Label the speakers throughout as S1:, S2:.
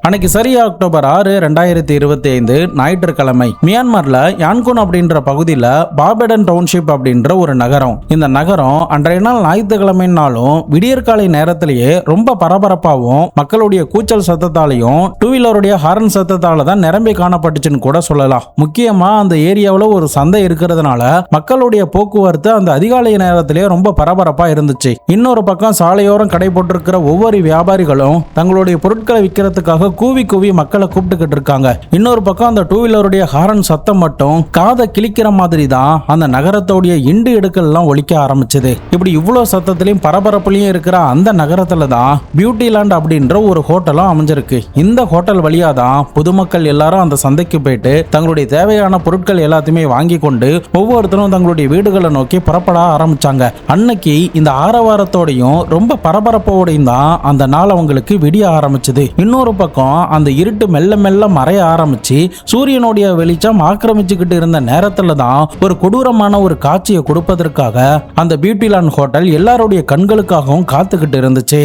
S1: அன்னைக்கு சரியா அக்டோபர் 6, 2025 ஞாயிற்றுக்கிழமை மியான்மர்ல யான்குன் அப்படின்ற பகுதியில் பாபெடன் டவுன்ஷிப் அப்படின்ற ஒரு நகரம். இந்த நகரம் அன்றைய நாள் ஞாயிற்றுக்கிழமைனாலும் விடியற்காலை நேரத்திலேயே ரொம்ப பரபரப்பாகவும் மக்களுடைய கூச்சல் சத்தத்தாலையும் டூ வீலருடைய ஹாரன் சத்தத்தால தான் நிரம்பி காணப்பட்டுச்சுன்னு கூட சொல்லலாம். முக்கியமா அந்த ஏரியாவில் ஒரு சந்தை இருக்கிறதுனால மக்களுடைய போக்குவரத்து அந்த அதிகாலை நேரத்திலேயே ரொம்ப பரபரப்பா இருந்துச்சு. இன்னொரு பக்கம் சாலையோரம் கடை போட்டிருக்கிற ஒவ்வொரு வியாபாரிகளும் தங்களுடைய பொருட்களை விற்கிறதுக்காக கூவி கூவி மக்களை கூப்பிட்டுக்கிட்டு இருக்காங்க. இன்னொரு பக்கம் அந்த டூ வீலருடைய ஹாரன் சத்தம் மட்டும் காதை கிழிக்கிற மாதிரி தான் அந்த நகரத்தோடைய இண்டு எடுக்கல் எல்லாம் ஒலிக்க ஆரம்பிச்சது. இப்படி இவ்வளவு சத்தத்திலையும் பரபரப்புலையும் இருக்கிற அந்த நகரத்துல தான் பியூட்டி லேண்ட் அப்படின்ற ஒரு ஹோட்டலும் அமைஞ்சிருக்கு. இந்த ஹோட்டல் வழியா தான் பொதுமக்கள் எல்லாரும் அந்த சந்தைக்கு போயிட்டு தங்களுடைய தேவையான பொருட்கள் எல்லாத்தையுமே வாங்கி கொண்டு ஒவ்வொருத்தரும் தங்களுடைய வீடுகளை நோக்கி புறப்பட ஆரம்பிச்சாங்க. அன்னைக்கு இந்த ஆரவாரத்தோடையும் ரொம்ப பரபரப்போடையும் தான் அந்த நாள் அவங்களுக்கு விடிய ஆரம்பிச்சது. இன்னொரு பக்கம் அந்த இருட்டு மெல்ல மெல்ல மறைய ஆரம்பிச்சு சூரியனுடைய வெளிச்சம் ஆக்கிரமிச்சுக்கிட்டு இருந்த நேரத்துல தான் ஒரு கொடூரமான ஒரு காட்சியை கொடுப்பதற்காக அந்த பியூட்டி லேண்ட் ஹோட்டல் எல்லாருடைய கண்களுக்காகவும் காத்துக்கிட்டு இருந்துச்சு.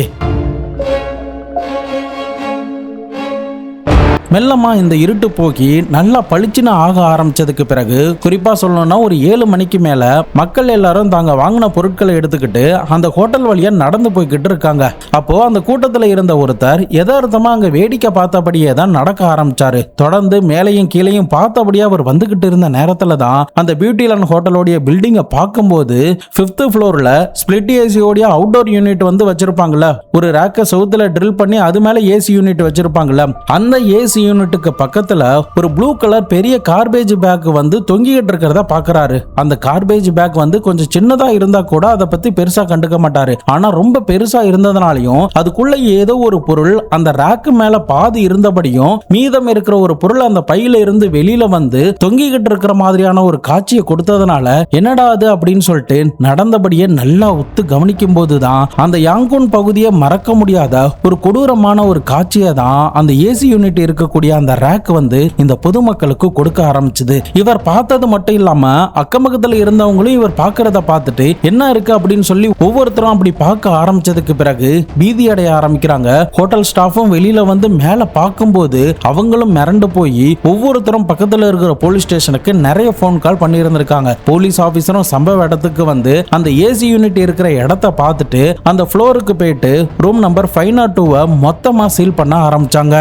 S1: மெல்லமா இந்த இருட்டு போக்கி நல்லா பளிச்சுன்னு ஆக ஆரம்பிச்சதுக்கு பிறகு குறிப்பா சொல்லணும்னா ஒரு 7 மணிக்கு மேல மக்கள் எல்லாரும் தாங்க வாங்கின பொருட்களை எடுத்துக்கிட்டு அந்த ஹோட்டல் வழியா நடந்து போய்கிட்டு இருக்காங்க. அப்போ அந்த கூட்டத்துல இருந்த ஒருத்தர் யதார்த்தமா அங்க வேடிக்கை பார்த்தபடியே தான் நடக்க ஆரம்பிச்சாரு. தொடர்ந்து மேலையும் கீழையும் பார்த்தபடியே அவர் வந்துகிட்டு இருந்த நேரத்துல தான் அந்த பியூட்டி லேண்ட் ஹோட்டலோடைய பில்டிங்கை பார்க்கும்போது 5th ஃப்ளோர்ல ஸ்பிளிட் ஏசியோடைய அவுட்டோர் யூனிட் வந்து வச்சிருப்பாங்கல்ல, ஒரு ரேக்கை செவுத்துல ட்ரில் பண்ணி அது மேல ஏசி யூனிட் வச்சிருப்பாங்கல்ல, அந்த ஏசி யூனிட்டுக்கு பக்கத்துல ஒரு ப்ளூ கலர் பெரிய கார்பேஜ் பேக் வந்து தொங்கிட்டு இருக்கிறத பாக்குறாரு. அந்த கார்பேஜ் பேக் வந்து கொஞ்சம் சின்னதா இருந்தா கூட அதை பத்தி பெருசா கண்டுக்க மாட்டாரு. ஆனா ரொம்ப பெருசா இருந்ததுனாலையும் அதுக்குள்ள ஏதோ ஒரு பொருள் அந்த ரேக்கு மேல பாதி இருந்தபடியும் மீதம் இருக்கிற ஒரு பொருள் அந்த பையில இருந்து வெளியில வந்து தொங்கிக்கிட்டு இருக்கிற மாதிரியான ஒரு காட்சியை கொடுத்ததுனால என்னடா அது அப்படின்னு சொல்லிட்டு நடந்தபடியே நல்லா உத்து கவனிக்கும் போதுதான் அந்த யாங்கூன் பகுதியை மறக்க முடியாத ஒரு கொடூரமான ஒரு காட்சியை தான் அந்த ஏசி யூனிட் இருக்க அந்த ரேக் வந்து இந்த பொதுமக்களுக்கு கொடுக்க ஆரம்பிச்சது. இவர் பார்த்தது மட்டும் இல்லாம அக்கம்பக்கத்துல இருந்தவங்களும் இவர் பார்க்கறத பார்த்துட்டு என்ன இருக்கு அப்படின்னு சொல்லி ஒவ்வொருத்தரும் அப்படி பார்க்க ஆரம்பிச்சதுக்கு பிறகு பீதி அடைய ஆரம்பிக்கிறாங்க. ஹோட்டல் ஸ்டாஃபும் வெளியில வந்து மேல பார்க்கும்போது அவங்களும் மிரண்டு போய் ஒவ்வொருத்தரும் பக்கத்துல இருக்கிற போலீஸ் ஸ்டேஷனுக்கு நிறைய போன் கால் பண்ணி இருந்திருக்காங்க. போலீஸ் ஆபீசரும் சம்பவ இடத்துக்கு வந்து அந்த ஏசி யூனிட் இருக்கிற இடத்தை பார்த்துட்டு அந்த ஃப்ளோருக்கு போயிட்டு ரூம் நம்பர் 502 மொத்தமா சீல் பண்ண ஆரம்பிச்சாங்க.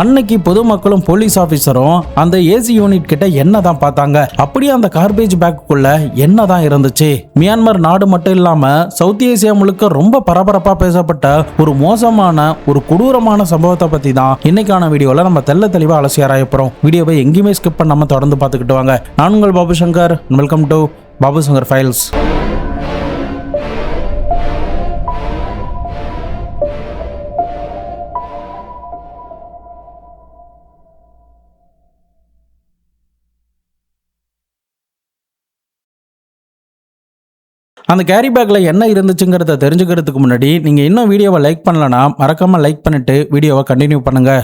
S1: அன்னைக்கு பொதுமக்களும் போலீஸ் ஆபீசரும் அந்த ஏசி யூனிட் கிட்ட என்னதான் பார்த்தாங்க, அப்படியே அந்த கார்பேஜ் பேக்குள்ள என்னதான் இருந்துச்சு. மியான்மர் நாடு மட்டும் இல்லாம சவுத் ஏசியா முழுக்க ரொம்ப பரபரப்பா பேசப்பட்ட ஒரு மோசமான ஒரு கொடூரமான சம்பவத்தை பத்தி தான் இன்னைக்கான வீடியோல நம்ம தெளிவா அலசி ஆராய போறோம். வீடியோவை எங்கேயுமே ஸ்கிப் பண்ணாம தொடர்ந்து பார்த்துக்கிட்டு வாங்க. நான் உங்கள் Babu Shankar. Welcome to Babu Shankar files. அந்த கேரி பேக்ல என்ன இருந்துச்சுங்கிறத தெரிஞ்சுக்கிறதுக்கு முன்னாடி நீங்க இன்னும் வீடியோவை லைக் பண்ணலனா மறக்காம லைக் பண்ணிட்டு வீடியோவை கண்டினியூ பண்ணுங்க.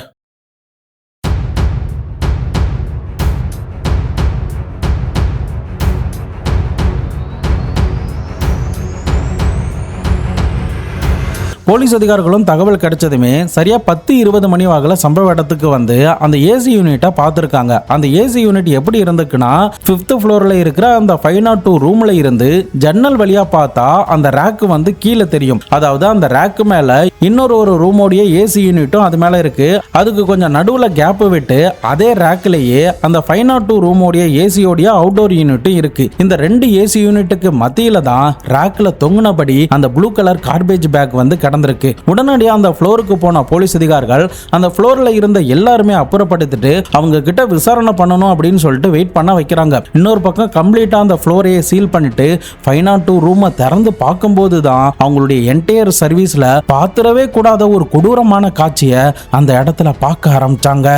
S1: போலீஸ் அதிகாரிகளும் தகவல் கிடைச்சதுமே சரியா 10-20 மணி வாக்குல சம்பவ இடத்துக்கு வந்து அந்த ஏசி யூனிட்டை பார்த்துருக்காங்க. அந்த ஏசி யூனிட் எப்படி இருந்துக்குன்னா 5th ஃப்ளோர்ல இருக்கிற அந்த 502 ரூம்ல இருந்து ஜன்னல் வழியா பார்த்தா அந்த ரேக்கு வந்து கீழே தெரியும். அதாவது அந்த ரேக்கு மேல இன்னொரு ரூமோடைய ஏசி யூனிட்டும் அது மேல இருக்கு. அதுக்கு கொஞ்சம் நடுவுல கேப் விட்டு அதே ரேக்லயே அந்த 502 ரூமோடைய ஏசியோடைய அவுட்டோர் யூனிட்டும் இருக்கு. இந்த 2 ஏசி யூனிட்டுக்கு மத்தியில தான் ரேக்ல தொங்குனபடி அந்த ப்ளூ கலர் கார்பேஜ் பேக் வந்து நடந்திருக்கு. உடனடியா அந்த ஃப்ளோருக்கு போன போலீஸ் அதிகாரிகள் அந்த ஃப்ளோர்ல இருந்த எல்லாருமே அப்புறப்படுத்திட்டு அவங்க கிட்ட விசாரணை பண்ணணும் அப்படின்னு சொல்லிட்டு வெயிட் பண்ண வைக்கிறாங்க. இன்னொரு பக்கம் கம்ப்ளீட்டா அந்த ஃப்ளோரையே சீல் பண்ணிட்டு 502 ரூமை திறந்து பார்க்கும்போது தான் அவங்களுடைய என்டையர் சர்வீஸ்ல பாத்திரவே கூடாத ஒரு கொடூரமான காட்சியை அந்த இடத்துல பார்க்க ஆரம்பிச்சாங்க.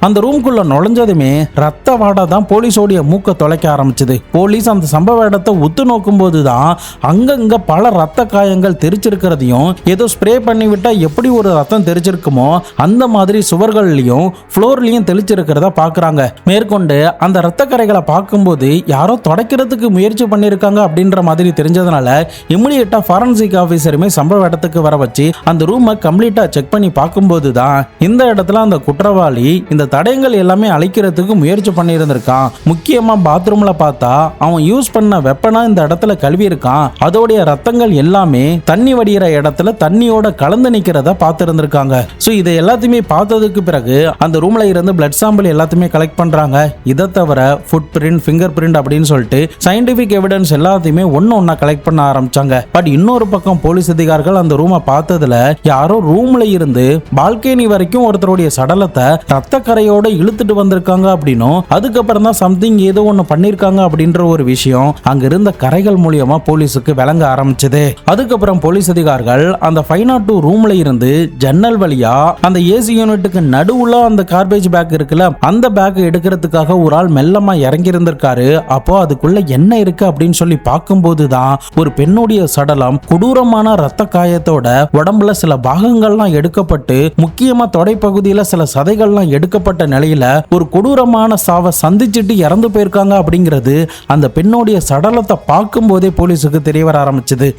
S1: அந்த ரூம்குள்ள நுழைஞ்சதுமே ரத்த வாடை தான் போலீஸோடைய மூக்க தொலைக்க ஆரம்பிச்சது. போலீஸ் அந்த சம்பவ இடத்தை உத்து நோக்கும் போதுதான் அங்கங்க பல ரத்த காயங்கள் தெரிச்சிருக்கிறதையும், ஏதோ ஸ்ப்ரே பண்ணி விட்டா எப்படி ஒரு ரத்தம் தெரிச்சிருக்குமோ அந்த மாதிரி சுவர்கள்லயும் ஃப்ளோர்லயும் தெளிச்சிருக்கிறத பாக்குறாங்க. மேற்கொண்டு அந்த ரத்த கரைகளை பார்க்கும்போது யாரோ தொடக்கிறதுக்கு முயற்சி பண்ணிருக்காங்க அப்படின்ற மாதிரி தெரிஞ்சதுனால இமிடியேட்டா ஃபாரன்சிக் ஆபீசருமே சம்பவ இடத்துக்கு வர வச்சு அந்த ரூமை கம்ப்ளீட்டா செக் பண்ணி பார்க்கும்போது தான் இந்த இடத்துல அந்த குற்றவாளி இந்த தடயங்கள் எல்லாமே அழிக்கிறதுக்கு முயற்சி பண்ணியிருந்திருக்கான். முக்கியமா பாத்ரூம்ல பார்த்தா அவன் யூஸ் பண்ண வெப்பனா இந்த இடத்துல கழுவி இருக்கான். அதோடைய ரத்தங்கள் எல்லாமே தண்ணி வடிகிற இடத்துல தண்ணியோட கலந்து நிக்கிறத பார்த்திருந்திருக்காங்க. சோ இதை எல்லாத்தையுமே பார்த்ததுக்கு பிறகு அந்த ரூம்ல இருந்து பிளட் சாம்பிள் எல்லாத்தையுமே கலெக்ட் பண்றாங்க. இதை தவிர ஃபுட் பிரிண்ட், ஃபிங்கர் பிரிண்ட் அப்படின்னு சொல்லிட்டு சயின்டிபிக் எவிடன்ஸ் எல்லாத்தையுமே ஒன்னா கலெக்ட் பண்ண ஆரம்பிச்சாங்க. பட் இன்னொரு பக்கம் போலீஸ் அதிகாரிகள் அந்த ரூமை பார்த்ததுல யாரோ ரூம்ல இருந்து பால்கனி வரைக்கும் ஒருத்தருடைய சடலத்தை ரத்த கரையோட இழுத்துட்டு வந்திருக்காங்க அப்படின்னும், அதுக்கப்புறம் தான் சம்திங் ஏதோ ஒண்ணு பண்ணிருக்காங்க அப்படின்ற ஒரு விஷயம் அங்க இருந்த கரைகள் மூலியமா போலீஸுக்கு விளங்க ஆரம்பிச்சது. அதுக்கப்புறம் போலீஸ் அதிகாரிகள் அந்த 502 ரூம்ல இருந்து ஜன்னல் வழியா அந்த ஏசி யூனிட்டுக்கு நடுவுல அந்த கார்பேஜ் பேக் இருக்குல்ல, அந்த பேக் எடுக்கிறதுக்காக ஒரு ஆள் மெல்லமா இறங்கி இருந்திருக்காரு. அப்போ அதுக்குள்ள என்ன இருக்கு அப்படின்னு சொல்லி பார்க்கும்போதுதான் ஒரு பெண்ணுடைய சடலம் கொடூரமான ரத்த காயத்தோட உடம்புல சில பாகங்கள்லாம் எடுக்கப்பட்டு, முக்கியமா தொடைப்பகுதியில சில சதைகள்லாம் எடுக்கப்பட்ட நிலையில ஒரு கொடூரமான சாவை சந்திச்சுட்டு இறந்து போயிருக்காங்க அப்படிங்கிறது அந்த பெண்ணுடைய சடலத்தை பார்க்கும் போதே போலீஸுக்கு தெரிய வர ஆரம்பிச்சது.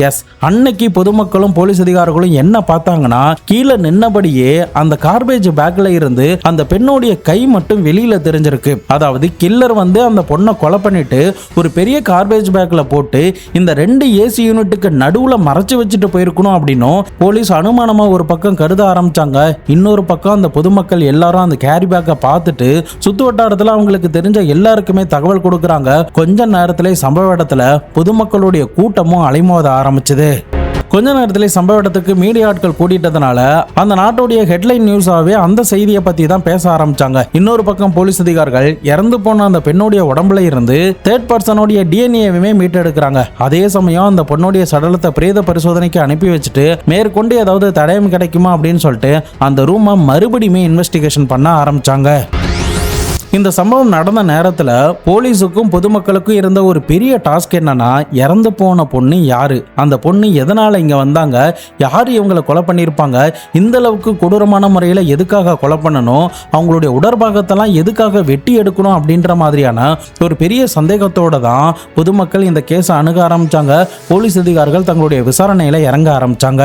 S1: எஸ், அன்னைக்கு பொதுமக்களும் போலீஸ் அதிகாரிகளும் என்ன பார்த்தாங்கன்னா, கீழே நின்னபடியே அந்த கார்பேஜ் பேக்ல இருந்து அந்த பெண்ணுடைய கை மட்டும் வெளியில தெரிஞ்சிருக்கு. அதாவது கில்லர் வந்து அந்த பொண்ணை கொலை பண்ணிட்டு ஒரு பெரிய கார்பேஜ் பேக்ல போட்டு இந்த 2 ஏசி யூனிட்டுக்கு நடுவுல மறைச்சு வச்சுட்டு போயிருக்கணும் அப்படின்னும் போலீஸ் அனுமானமா ஒரு பக்கம் கருத ஆரம்பிச்சாங்க. இன்னொரு பக்கம் அந்த பொதுமக்கள் எல்லாரும் அந்த கேரி பேக்கை பார்த்துட்டு சுத்து வட்டாரத்துல அவங்களுக்கு தெரிஞ்ச எல்லாருக்குமே தகவல் கொடுக்கறாங்க. கொஞ்ச நேரத்திலே சம்பவ இடத்துல பொதுமக்களுடைய கூட்டமும் அலைமோத ஆரம்பிச்சது. கொஞ்ச நேரத்திலே சம்பவ இடத்துக்கு மீடியா ஆட்கள் கூட்டிட்டதுனால அந்த நாட்டுடைய ஹெட்லைன் நியூஸாவே அந்த செய்தியை பத்தி தான் பேச ஆரம்பிச்சாங்க. இன்னொரு பக்கம் போலீஸ் அதிகாரிகள் இறந்து போன அந்த பெண்ணுடைய உடம்புல இருந்து தேர்ட் பர்சனுடைய டிஎன்ஏவுமே மீட்டெடுக்கிறாங்க. அதே சமயம் அந்த பொண்ணுடைய சடலத்தை பிரேத பரிசோதனைக்கு அனுப்பி வச்சுட்டு மேற்கொண்டு ஏதாவது தடயம் கிடைக்குமா அப்படின்னு சொல்லிட்டு அந்த ரூமை மறுபடியுமே இன்வெஸ்டிகேஷன் பண்ண ஆரம்பிச்சாங்க. இந்த சம்பவம் நடந்த நேரத்தில் போலீஸுக்கும் பொதுமக்களுக்கும் இருந்த ஒரு பெரிய டாஸ்க் என்னன்னா, இறந்து போன பொண்ணு யாரு, அந்த பொண்ணு எதனால இங்க வந்தாங்க, யாரு இவங்களை கொலை பண்ணியிருப்பாங்க, இந்த அளவுக்கு கொடூரமான முறையில் எதுக்காக கொலை பண்ணணும், அவங்களுடைய உடற்பாகத்தெல்லாம் எதுக்காக வெட்டி எடுக்கணும் அப்படின்ற மாதிரியான ஒரு பெரிய சந்தேகத்தோட தான் பொதுமக்கள் இந்த கேஸை அணுக ஆரம்பிச்சாங்க. போலீஸ் அதிகாரிகள் தங்களுடைய விசாரணையில இறங்க ஆரம்பிச்சாங்க.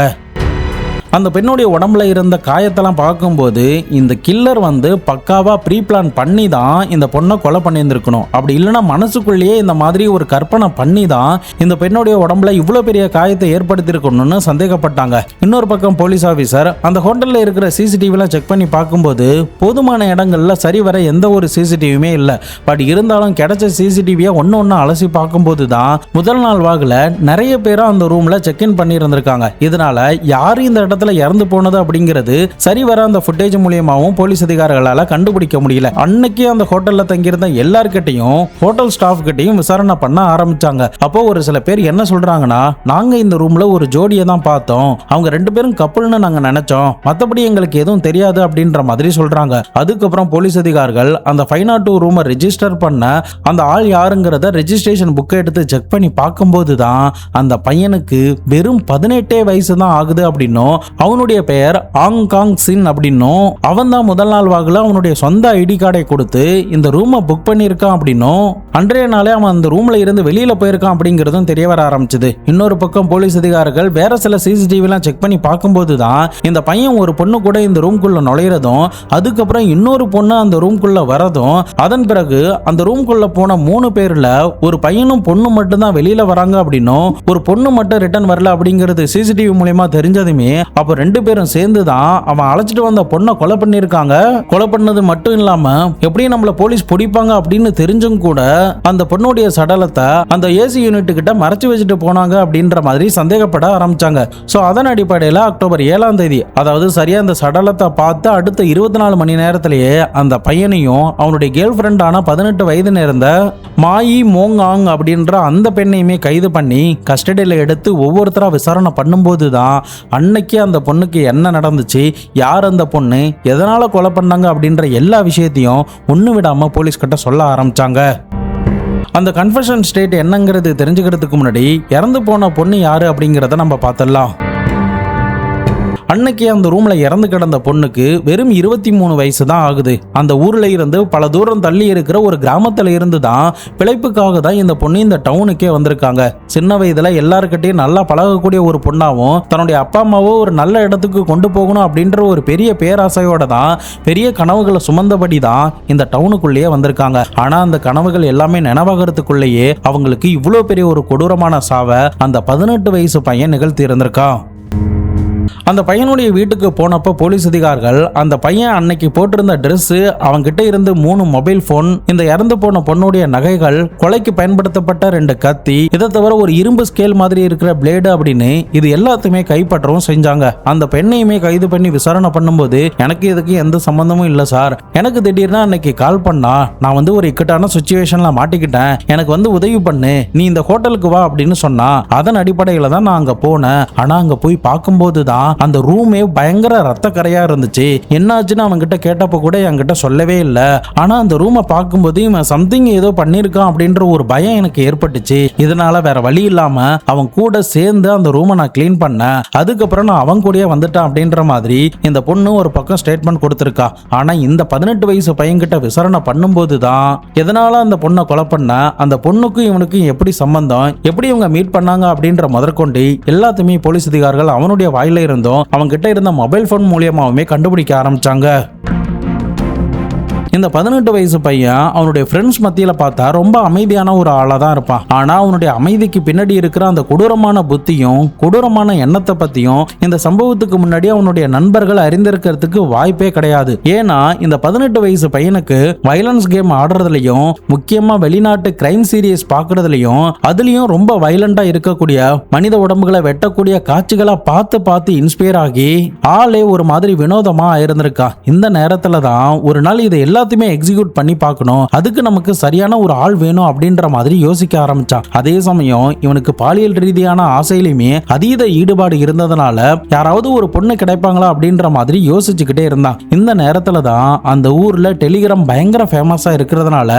S1: அந்த பெண்ணுடைய உடம்புல இருந்த காயத்தெல்லாம் பார்க்கும்போது இந்த கில்லர் வந்து பக்காவா ப்ரீ பிளான் பண்ணி தான் இந்த பொண்ணை கொலை பண்ணியிருந்திருக்கணும். அப்படி இல்லைன்னா மனசுக்குள்ளேயே இந்த மாதிரி ஒரு கற்பனை பண்ணி தான் இந்த பெண்ணுடைய உடம்புல இவ்வளோ பெரிய காயத்தை ஏற்படுத்தியிருக்கணும்னு சந்தேகப்பட்டாங்க. இன்னொரு பக்கம் போலீஸ் ஆஃபீஸர் அந்த ஹோட்டலில் இருக்கிற சிசிடிவிலாம் செக் பண்ணி பார்க்கும்போது போதுமான இடங்கள்ல சரிவர எந்த ஒரு சிசிடிவியுமே இல்லை. பட் இருந்தாலும் கிடைச்ச சிசிடிவியை ஒன்று அலசி பார்க்கும்போது தான் முதல் நாள் வாக்கில் நிறைய பேரும் அந்த ரூம்ல செக்இன் பண்ணி இருந்திருக்காங்க. இதனால யார் இந்த இடத்துல இறந்து போனது அப்படிங்கிறது சரிவர அந்த ஃபுட்டேஜ் மூலியமாவும் போலீஸ் அதிகாரிகளால கண்டுபிடிக்க முடியல. அன்னைக்கு அந்த ஹோட்டல்ல தங்கியிருந்த எல்லார்கிட்டையும் ஹோட்டல் ஸ்டாஃப் கிட்டையும் விசாரணை பண்ண ஆரம்பிச்சாங்க. அப்போ ஒரு சில பேர் என்ன சொல்றாங்கன்னா, நாங்க இந்த ரூம்ல ஒரு ஜோடியை தான் பார்த்தோம், அவங்க 2 பேரும் கப்பல்னு நாங்க நினைச்சோம், மற்றபடி எங்களுக்கு எதுவும் தெரியாது அப்படின்ற மாதிரி சொல்றாங்க. அதுக்கப்புறம் போலீஸ் அதிகாரிகள் அந்த 502 ரூமை ரெஜிஸ்டர் பண்ண அந்த ஆள் யாருங்கிறத ரெஜிஸ்ட்ரேஷன் புக்கை எடுத்து செக் பண்ணி பார்க்கும்போது தான் அந்த பையனுக்கு வெறும் 18 வயசு தான் ஆகுது அப்படின்னும், அவனுடைய பெயர் ஆங்காங் சின் அப்படின்னும், அவன் தான் முதல் நாள் வாக்குல அவனுடைய சொந்த ஐடி கார்டை கொடுத்து இந்த ரூமை புக் பண்ணியிருக்கான் அப்படின்னும், அன்றைய நாளே அவன் அந்த ரூம்ல இருந்து வெளியில போயிருக்கான் அப்படிங்கிறதும் தெரிய வர ஆரம்பிச்சது. இன்னொரு பக்கம் போலீஸ் அதிகாரிகள் வேற சில சிசிடிவிலாம் செக் பண்ணி பார்க்கும்போது தான் இந்த பையன் ஒரு பொண்ணு கூட இந்த ரூம்குள்ள நுழையிறதும், அதுக்கப்புறம் இன்னொரு பொண்ணு அந்த ரூம்குள்ள வரதும், அதன் பிறகு அந்த ரூம்குள்ள போன 3 பேர்ல ஒரு பையனும் பொண்ணு மட்டும் தான் வெளியில வராங்க அப்படின்னும், ஒரு பொண்ணு மட்டும் ரிட்டர்ன் வரல அப்படிங்கிறது சிசிடிவி மூலமா தெரிஞ்சதுமே அப்ப 2 பேரும் சேர்ந்து தான் அவன் அழைச்சிட்டு வந்த பொண்ணை கொலை பண்ணிருக்காங்க. கொலை பண்ணது மட்டும் இல்லாம எப்படியும் நம்மள போலீஸ் பிடிப்பாங்க அப்படின்னு தெரிஞ்சும் கூட அந்த பொண்ணுடைய சடலத்தை அந்த ஏசி யூனிட் கிட்ட மறைச்சு வச்சுட்டு போனாங்க அப்படின்ற மாதிரி சந்தேகப்பட ஆரம்பிச்சாங்க. சோ அதன் அடிப்படையில் அக்டோபர் 7ஆம் தேதி, அதாவது சரியா அந்த சடலத்தை பார்த்து அடுத்த 24 மணி நேரத்திலேயே அந்த பையனையும் அவனுடைய கேர்ள் ஃப்ரெண்டான 18 வயது நேர்ந்த மாயி மோங் ஆங் அப்படின்ற அந்த பெண்ணையுமே கைது பண்ணி கஸ்டடியில் எடுத்து ஒவ்வொருத்தரா விசாரணை பண்ணும்போது தான் அன்னைக்கு அந்த அந்த பொண்ணுக்கு என்ன நடந்துச்சு, யார் அந்த பொண்ணு, எதனால கொலை பண்ணாங்க அப்படின்ற எல்லா விஷயத்தையும் ஒண்ணு விடாம போலீஸ் கிட்ட சொல்ல ஆரம்பிச்சாங்க. அந்த கன்ஃபெஷன் ஸ்டேட் என்னங்கிறது தெரிஞ்சுக்கிறதுக்கு முன்னாடி இறந்து போன பொண்ணு யாரு அப்படிங்கிறத நம்ம பார்த்துடலாம். அன்னைக்கு அந்த ரூம்ல இறந்து கிடந்த பொண்ணுக்கு வெறும் 23 வயசு தான் ஆகுது. அந்த ஊர்ல இருந்து பல தூரம் தள்ளி இருக்கிற ஒரு கிராமத்துல இருந்து தான் பிழைப்புக்காக தான் இந்த பொண்ணு இந்த டவுனுக்கே வந்திருக்காங்க. சின்ன வயதுல எல்லாருக்கிட்டையும் நல்லா பழகக்கூடிய ஒரு பொண்ணாவும் தன்னுடைய அப்பா அம்மாவோ ஒரு நல்ல இடத்துக்கு கொண்டு போகணும் அப்படின்ற ஒரு பெரிய பேராசையோட தான், பெரிய கனவுகளை சுமந்தபடி தான் இந்த டவுனுக்குள்ளேயே வந்திருக்காங்க. ஆனா அந்த கனவுகள் எல்லாமே நினைவாகிறதுக்குள்ளேயே அவங்களுக்கு இவ்வளோ பெரிய ஒரு கொடூரமான சாவை அந்த 18 வயசு பையன் நிகழ்த்தி இருந்திருக்கான். அந்த பையனுடைய வீட்டுக்கு போனப்ப போலீஸ் அதிகாரிகள் அந்த பையன் அன்னைக்கு போட்டிருந்த ட்ரெஸ், அவன்கிட்ட இருந்து 3 மொபைல் போன், இந்த இறந்து போன பொண்ணுடைய நகைகள், கொலைக்கு பயன்படுத்தப்பட்ட 2 கத்தி, இதை தவிர ஒரு இரும்பு ஸ்கேல் மாதிரி இருக்கிற பிளேடு அப்படின்னு இது எல்லாத்தையுமே கைப்பற்றவும் செஞ்சாங்க. அந்த பெண்ணையுமே கைது பண்ணி விசாரணை பண்ணும்போது, எனக்கு இதுக்கு எந்த சம்பந்தமும் இல்லை சார், எனக்கு திடீர்னு அன்னைக்கு கால் பண்ணா நான் ஒரு இக்கட்டான சுச்சுவேஷன்ல மாட்டிக்கிட்டேன், எனக்கு உதவி பண்ணு, நீ இந்த ஹோட்டலுக்கு வா அப்படின்னு சொன்னா, அதன் அடிப்படையில தான் நான் அங்க போனேன். ஆனா அங்க போய் பார்க்கும்போது தான் அந்த ரூமே பயங்கர ரத்த கரையா இருந்துச்சு. என்னாச்சுன்னு அவன்கிட்ட கேட்டப்ப கூட என்கிட்ட சொல்லவே இல்லை. ஆனா அந்த ரூமை பார்க்கும்போது இவன் சம்திங் ஏதோ பண்ணிருக்கான் அப்படின்ற ஒரு பயம் எனக்கு ஏற்பட்டுச்சு. இதனால வேற வழி இல்லாம அவன் கூட சேர்ந்து அந்த ரூமை நான் கிளீன் பண்ணேன். அதுக்கப்புறம் நான் அவன் கூடயே வந்துட்டான் அப்படின்ற மாதிரி இந்த பொண்ணு ஒரு பக்கம் ஸ்டேட்மெண்ட் கொடுத்திருக்கா. ஆனா இந்த 18 வயசு பையன்கிட்ட விசாரணை பண்ணும்போது தான் எதனால அந்த பொண்ணை கொலை பண்ண, அந்த பொண்ணுக்கும் இவனுக்கும் எப்படி சம்பந்தம், எப்படி இவங்க மீட் பண்ணாங்க அப்படின்ற முதற்கொண்டு எல்லாத்தையுமே போலீஸ் அதிகாரிகள் அவனுடைய வாயில இருந்தும் அவன்கிட்ட இருந்த மொபைல் போன் மூலியமாவுமே கண்டுபிடிக்க ஆரம்பிச்சாங்க. இந்த 18 வயசு பையன் அவனுடைய ஃப்ரெண்ட்ஸ் மத்தியில பார்த்தா ரொம்ப அமைதியான ஒரு ஆளா தான் இருப்பான். ஆனா அவனுடைய அமைதிக்கு பின்னாடி இருக்கிற அந்த கொடூரமான புத்தியும் கொடூரமான எண்ணத்தை பத்தியும் இந்த சம்பவத்துக்கு முன்னாடி அவனுடைய நண்பர்கள் அறிந்திருக்கிறதுக்கு வாய்ப்பே கிடையாது. ஏன்னா இந்த 18 வயசு பையனுக்கு வயலன்ஸ் கேம் ஆடுறதுலயும், முக்கியமா வெளிநாட்டு கிரைம் சீரியஸ் பாக்குறதுலயும், அதுலயும் ரொம்ப வயலண்டா இருக்கக்கூடிய மனித உடம்புகளை வெட்டக்கூடிய காட்சிகளை பார்த்து பார்த்து இன்ஸ்பயர் ஆகி ஆளே ஒரு மாதிரி வினோதமா ஆயிருந்திருக்கான். இந்த நேரத்துல தான் ஒரு நாள் இதை எல்லாத்தையுமே எக்ஸிக்யூட் பண்ணி பார்க்கணும், அதுக்கு நமக்கு சரியான ஒரு ஆள் வேணும் அப்படின்ற மாதிரி யோசிக்க ஆரம்பிச்சான். அதே சமயம் இவனுக்கு பாலியல் ரீதியான ஆசையிலுமே அதீத ஈடுபாடு இருந்ததுனால யாராவது ஒரு பொண்ணு கிடைப்பாங்களா அப்படின்ற மாதிரி யோசிச்சுக்கிட்டே இருந்தான். இந்த நேரத்துல தான் அந்த ஊர்ல டெலிகிராம் பயங்கர ஃபேமஸா இருக்கிறதுனால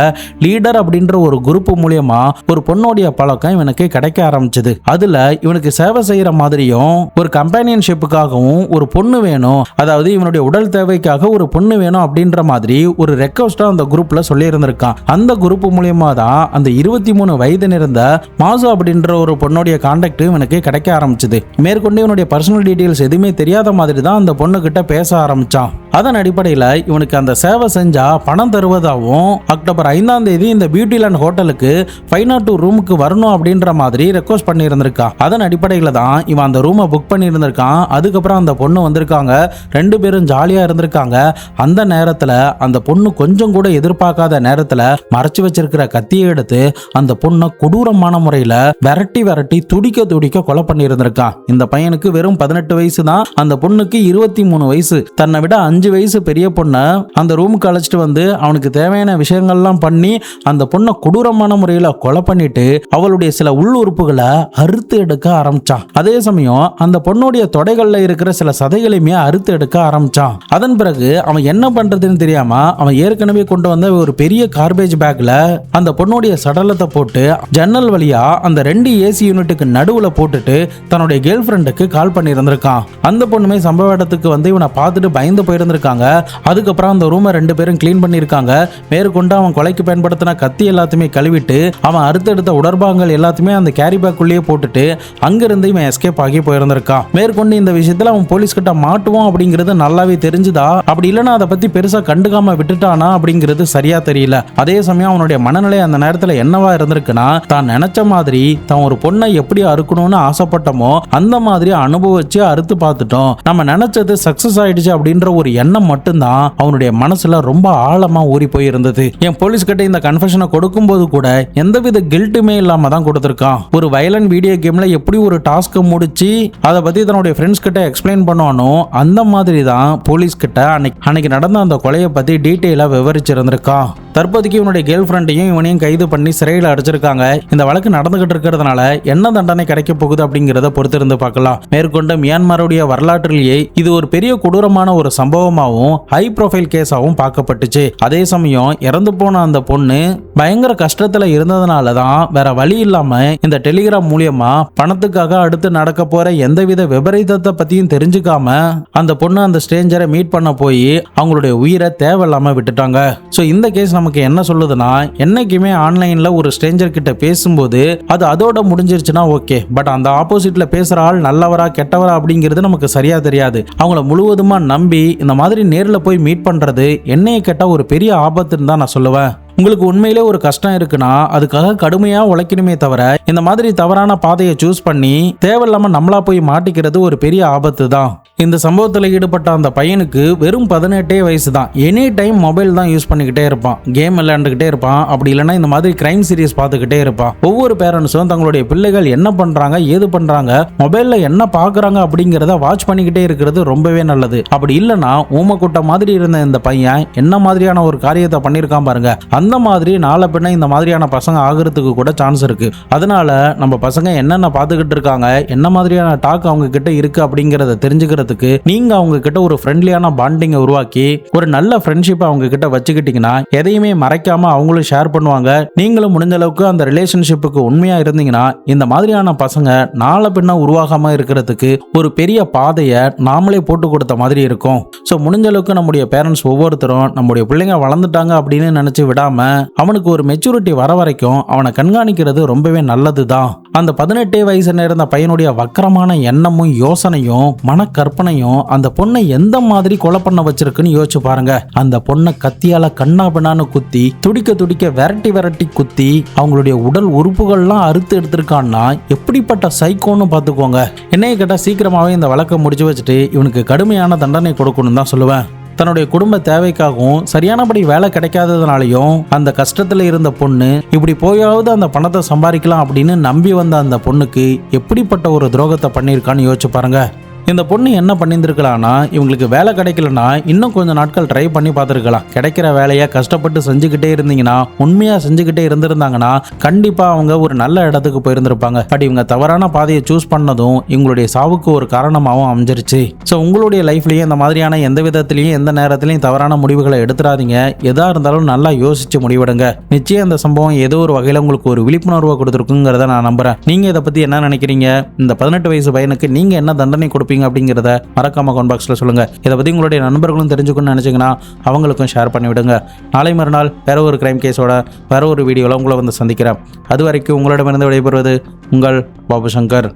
S1: லீடர் அப்படின்ற ஒரு குரூப் மூலியமா ஒரு பொண்ணுடைய பழக்கம் இவனுக்கு கிடைக்க ஆரம்பிச்சது. அதுல இவனுக்கு சேவை செய்யற மாதிரியும் ஒரு கம்பேனியன்ஷிப்புக்காகவும் ஒரு பொண்ணு வேணும், அதாவது இவனுடைய உடல் தேவைக்காக ஒரு பொண்ணு வேணும் அப்படின்ற மாதிரி ஒரு ரெக்வஸ்டா அந்த குரூப்ல சொல்லி இருந்திருக்கான். அந்த குரூப் மூலியமா தான் அந்த 23 வயது நிறந்த மாசு அப்படின்ற ஒரு பொண்ணுடைய கான்டாக்ட் இவனுக்கு கிடைக்க ஆரம்பிச்சது. மேற்கொண்டு இவனுடைய பர்சனல் டீடைல்ஸ் எதுவுமே தெரியாத மாதிரி தான் அந்த பொண்ணு கிட்ட பேச ஆரம்பிச்சான். அதன் அடிப்படையில் இவனுக்கு அந்த சேவை செஞ்சா பணம் தருவதாகவும், அக்டோபர் 5ஆம் தேதி இந்த பியூட்டிலேண்ட் ஹோட்டலுக்கு 502 ரூமுக்கு வரணும் அப்படின்ற மாதிரி ரெக்வஸ்ட் பண்ணி இருந்திருக்கான். அதன் அடிப்படையில் தான் இவன் அந்த ரூமை புக் பண்ணி இருந்திருக்கான். அதுக்கப்புறம் அந்த பொண்ணு வந்திருக்காங்க, 2 பேரும் ஜாலியா இருந்திருக்காங்க. அந்த நேரத்துல அந்த பொண்ணு கொஞ்சம் கூட எதிர்பார்க்காத நேரத்துல மறைச்சு வச்சிருக்கிற கத்தியை எடுத்து அந்த பொண்ணை கொடூரமான முறையில விரட்டி துடிக்க துடிக்க கொலை பண்ணி இருந்திருக்கான். இந்த பையனுக்கு வெறும் 18 வயசு தான், அந்த பொண்ணுக்கு 23 வயசு. தன்னை விட 5 வயசு பெரிய பொண்ணை அந்த ரூமுக்கு அழைச்சிட்டு வந்து அவனுக்கு தேவையான விஷயங்கள்லாம் பண்ணி அந்த பொண்ணை கொடூரமான முறையில கொலை பண்ணிட்டு அவளுடைய சில உள் உறுப்புகளை அறுத்து எடுக்க ஆரம்பிச்சான். அதே சமயம் அந்த பொண்ணுடைய தொடைகள்ல இருக்கிற சில சதைகளையுமே அறுத்து எடுக்க ஆரம்பிச்சான். அதன் பிறகு அவன் என்ன பண்றதுன்னு தெரியாம அவன் ஏற்கனவே கொண்டு வந்த ஒரு பெரிய கார்பேஜ் பேக்ல அந்த பொண்ணுடைய சடலத்தை போட்டு ஜன்னல் வழியா அந்த 2 ஏசி யூனிட்டுக்கு நடுவுல போட்டுட்டு தன்னுடைய கேர்ள் ஃப்ரெண்டுக்கு கால் பண்ணி இருந்திருக்கான். அந்த பொண்ணுமே சம்பவ இடத்துக்கு வந்து இவனை பார்த்துட்டு பயந்து போயிருந்திருக்காங்க. அதுக்கப்புறம் அந்த ரூமை 2 பேரும் கிளீன் பண்ணியிருக்காங்க. மேற்கொண்டு அவன் கொலைக்கு பயன்படுத்தின கத்தி எல்லாத்தையுமே கழுவிட்டு அவன் அறுத்தெடுத்த உடற்பாகங்கள் எல்லாத்தையுமே அந்த கேரி பேக்குள்ளேயே போட்டுட்டு அங்கிருந்து இவன் எஸ்கேப் ஆகி போயிருந்திருக்கான். மேற்கொண்டு இந்த விஷயத்துல அவன் போலீஸ் கிட்ட மாட்டுவான் அப்படிங்கிறது நல்லாவே தெரிஞ்சுதா, அப்படி இல்லைன்னா அதை பத்தி பெருசா கண்டுக்காம விட்டுட்டானா அப்படிங்கிறது சரியா தெரியல. அதே சமயம் அவனுடைய மனநிலை அந்த நேரத்துல என்னவா இருந்திருக்குன்னா, தான் நினைச்ச மாதிரி தான் ஒரு பொண்ணை எப்படி அறுக்கணும்னு ஆசைப்பட்டமோ அந்த மாதிரி அனுபவிச்சு அறுத்து பார்த்துட்டோம், நம்ம நினைச்சது சக்சஸ் ஆயிடுச்சு அப்படின்ற ஒரு எண்ணம் மட்டும்தான் அவனுடைய மனசுல ரொம்ப ஆழமா ஊறி போய் இருந்தது. என் போலீஸ் கிட்ட இந்த கன்ஃபெஷனை கொடுக்கும் போது கூட எந்தவித கில்ட்டுமே இல்லாம தான் கொடுத்திருக்கான். ஒரு வயலண்ட் வீடியோ கேம்ல எப்படி ஒரு டாஸ்க்கை முடிச்சு அதை பத்தி தன்னுடைய ஃப்ரெண்ட்ஸ் கிட்ட எக்ஸ்பிளைன் பண்ணுவானோ அந்த மாதிரி தான் போலீஸ் கிட்ட அன்னைக்கு நடந்த அந்த கொலையை பத்தி டீட்டெயிலா விவரிச்சிருந்திருக்கான். தற்போதைக்கு இவனுடைய கேர்ள் ஃப்ரெண்டையும் இவனையும் கைது பண்ணி சிறையில் அடைச்சிருக்காங்க. இந்த வழக்கு நடந்துகிட்டு இருக்கிறதுனால என்ன தண்டனை கிடைக்க போகுது அப்படிங்கிறத பொறுத்திருந்து பார்க்கலாம். மேற்கொண்டு மியான்மருடைய வரலாற்றிலேயே இது ஒரு பெரிய கொடூரமான ஒரு சம்பவமாகவும் ஹை ப்ரொஃபைல் கேஸாகவும் பார்க்கப்பட்டுச்சு. அதே சமயம் இறந்து போன அந்த பொண்ணு பயங்கர கஷ்டத்துல இருந்ததுனால தான் வேற வழி இல்லாம இந்த டெலிகிராம் மூலியமா பணத்துக்காக அடுத்து நடக்க போற எந்தவித விபரீதத்தை பத்தியும் தெரிஞ்சுக்காம அந்த பொண்ணு அந்த ஸ்ட்ரேஞ்சரை மீட் பண்ண போய் அவங்களுடைய உயிரை தேவையில்லாம விட்டுட்டாங்க. ஸோ இந்த கேஸ் நமக்கு என்ன சொல்லுதுன்னா, என்னைக்குமே ஆன்லைன்ல ஒரு ஸ்ட்ரேஞ்சர் கிட்ட பேசும்போது அது அதோட முடிஞ்சிருச்சுன்னா ஓகே, பட் அந்த ஆப்போசிட்ல பேசுற ஆள் நல்லவரா கெட்டவரா அப்படிங்கிறது நமக்கு சரியா தெரியாது. அவங்கள முழுவதுமா நம்பி இந்த மாதிரி நேரில் போய் மீட் பண்றது என்னைய கேட்டா ஒரு பெரிய ஆபத்துன்னு தான் நான் சொல்லுவேன். உங்களுக்கு உண்மையிலே ஒரு கஷ்டம் இருக்குன்னா அதுக்காக கடுமையா உழைக்கணுமே தவிர இந்த மாதிரி தவறான பாதையை சூஸ் பண்ணி தேவையில்லாம நம்மளா போய் மாட்டிக்கிறது ஒரு பெரிய ஆபத்து தான். இந்த சம்பவத்தில் ஈடுபட்ட அந்த பையனுக்கு வெறும் 18 வயசு தான். எனி டைம் மொபைல் தான் யூஸ் பண்ணிக்கிட்டே இருப்பான், கேம் விளையாண்டுக்கிட்டே இருப்பான், அப்படி இல்லைன்னா இந்த மாதிரி கிரைம் சீரிஸ் பார்த்துக்கிட்டே இருப்பான். ஒவ்வொரு பேரண்ட்ஸும் தங்களுடைய பிள்ளைகள் என்ன பண்றாங்க ஏது பண்றாங்க மொபைல்ல என்ன பாக்குறாங்க அப்படிங்கிறத வாட்ச் பண்ணிக்கிட்டே இருக்கிறது ரொம்பவே நல்லது. அப்படி இல்லைன்னா ஊமக்கூட்ட மாதிரி இருந்த இந்த பையன் என்ன மாதிரியான ஒரு காரியத்தை பண்ணியிருக்கான் பாருங்க. அந்த மாதிரி நாளை பின்ன இந்த மாதிரியான பசங்க ஆகிறதுக்கு கூட சான்ஸ் இருக்கு. அதனால நம்ம பசங்க என்னென்ன பார்த்துக்கிட்டு இருக்காங்க, என்ன மாதிரியான டாக் அவங்க கிட்ட இருக்கு அப்படிங்கறத தெரிஞ்சுக்கிறதுக்கு நீங்க அவங்க கிட்ட ஒரு ஃப்ரெண்ட்லியான பாண்டிங்கை உருவாக்கி ஒரு நல்ல ஃப்ரெண்ட்ஷிப்பை அவங்க கிட்ட வச்சுக்கிட்டீங்கன்னா எதையுமே மறைக்காம அவங்களும் ஷேர் பண்ணுவாங்க. நீங்களும் முடிஞ்ச அளவுக்கு அந்த ரிலேஷன்ஷிப்புக்கு உண்மையா இருந்தீங்கன்னா இந்த மாதிரியான பசங்க நாளை பின்ன உருவாகாம இருக்கிறதுக்கு ஒரு பெரிய பாதையை நாமளே போட்டு கொடுத்த மாதிரி இருக்கும். ஸோ முடிஞ்ச அளவுக்கு நம்முடைய பேரண்ட்ஸ் ஒவ்வொருத்தரும் நம்முடைய பிள்ளைங்க வளர்ந்துட்டாங்க அப்படின்னு நினைச்சு விடாம அவனுக்கு ஒரு மெச்சூரிட்டி வர வரைக்கும் அவனை கண்காணிக்கிறது ரொம்பவே நல்லதுதான். அந்த 18 வயசு நேர்ந்த பையனுடைய வக்கரமான எண்ணமும் யோசனையும் மனக்கற்பனையும் அந்த பொண்ணை எந்த மாதிரி கொலை பண்ண வச்சிருக்குன்னு யோசிச்சு பாருங்க. அந்த பொண்ணை கத்தியால கண்ணா பின்னான்னு குத்தி துடிக்க துடிக்க விரட்டி குத்தி அவங்களுடைய உடல் உறுப்புகள்லாம் அறுத்து எடுத்திருக்கான்னா எப்படிப்பட்ட சைக்கோன்னு பார்த்துக்கோங்க. என்னைய கேட்டா சீக்கிரமாவே இந்த வழக்கை முடிச்சு வச்சுட்டு இவனுக்கு கடுமையான தண்டனை கொடுக்கணும் தான் சொல்லுவேன். தன்னுடைய குடும்ப தேவைக்காகவும் சரியானபடி வேலை கிடைக்காததுனாலையும் அந்த கஷ்டத்துல இருந்த பொண்ணு இப்படி போயாவது அந்த பணத்தை சம்பாதிக்கலாம் அப்படின்னு நம்பி வந்த அந்த பொண்ணுக்கு எப்படிப்பட்ட ஒரு துரோகத்தை பண்ணியிருக்கான்னு யோசிச்சு பாருங்க. இந்த பொண்ணு என்ன பண்ணியிருந்துருக்கலாம்னா, இவங்களுக்கு வேலை கிடைக்கலன்னா இன்னும் கொஞ்சம் நாட்கள் ட்ரை பண்ணி பார்த்துருக்கலாம். கிடைக்கிற வேலையை கஷ்டப்பட்டு செஞ்சுக்கிட்டே இருந்தீங்கன்னா உண்மையாக செஞ்சுக்கிட்டே இருந்திருந்தாங்கன்னா கண்டிப்பாக அவங்க ஒரு நல்ல இடத்துக்கு போயிருந்திருப்பாங்க. பட் இவங்க தவறான பாதையை சூஸ் பண்ணதும் இவங்களுடைய சாவுக்கு ஒரு காரணமாகவும் அமைஞ்சிருச்சு. ஸோ உங்களுடைய லைஃப்லேயும் இந்த மாதிரியான எந்த விதத்துலையும் எந்த நேரத்துலையும் தவறான முடிவுகளை எடுத்துடாதீங்க. எதா இருந்தாலும் நல்லா யோசிச்சு முடிவெடுங்க. நிச்சயம் இந்த சம்பவம் ஏதோ ஒரு வகையில் உங்களுக்கு ஒரு விழிப்புணர்வை கொடுத்துருக்குங்கிறத நான் நம்புறேன். நீங்கள் இதை பற்றி என்ன நினைக்கிறீங்க? இந்த 18 வயசு பையனுக்கு நீங்கள் என்ன தண்டனை கொடுப்பீங்க அப்படிங்கிறத மறக்காம கமெண்ட் பாக்ஸ்ல சொல்லுங்க. இதை பத்தி உங்களுடைய நண்பர்களும் தெரிஞ்சுக்கணும்னு நினைச்சீங்கன்னா அவங்களுக்கும் ஷேர் பண்ணி விடுங்க. நாளை மறுநாள் வேற ஒரு கிரைம் கேஸோட வேற ஒரு வீடியோல உங்களை வந்து சந்திக்கிறேன். அது வரைக்கும் உங்களிடமிருந்து விடைபெறுவது உங்கள் பாபு சங்கர்.